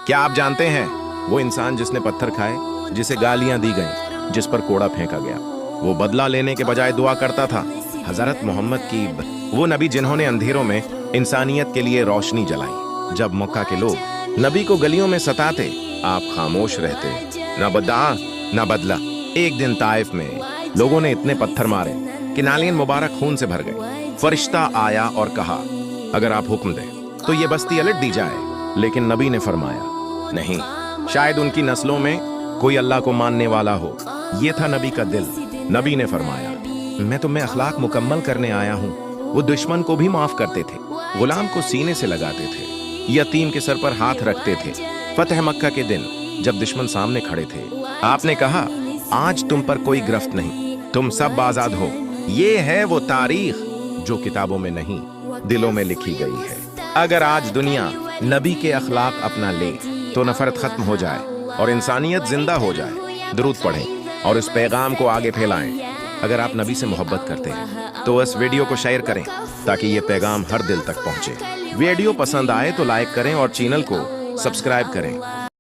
क्या आप जानते हैं वो इंसान जिसने पत्थर खाए, जिसे गालियां दी गईं, जिस पर कोड़ा फेंका गया, वो बदला लेने के बजाय दुआ करता था? हजरत मोहम्मद की वो नबी जिन्होंने अंधेरों में इंसानियत के लिए रोशनी जलाई। जब मक्का के लोग नबी को गलियों में सताते, आप खामोश रहते, न बदआ न बदला। एक दिन ताइफ में लोगों ने इतने पत्थर मारे कि नालियां मुबारक खून से भर गए। फरिश्ता आया और कहा, अगर आप हुक्म दें तो ये बस्ती अलट दी जाए। लेकिन नबी ने फरमाया, नहीं, शायद उनकी नस्लों में कोई अल्लाह को मानने वाला हो। ये था नबी का दिल। नबी ने फरमाया, मैं तुम्हें अखलाक मुकम्मल करने आया हूँ। वो दुश्मन को भी माफ करते थे, गुलाम को सीने से लगाते थे, यतीम के सर पर हाथ रखते थे। फतह मक्का के दिन जब दुश्मन सामने खड़े थे, आपने कहा, आज तुम पर कोई गिरफ्त नहीं, तुम सब आजाद हो। ये है वो तारीख जो किताबों में नहीं, दिलों में लिखी गई है। अगर आज दुनिया नबी के अखलाक अपना ले तो नफरत खत्म हो जाए और इंसानियत जिंदा हो जाए। दुरूद पढ़ें और इस पैगाम को आगे फैलाएं। अगर आप नबी से मोहब्बत करते हैं तो इस वीडियो को शेयर करें ताकि ये पैगाम हर दिल तक पहुंचे। वीडियो पसंद आए तो लाइक करें और चैनल को सब्सक्राइब करें।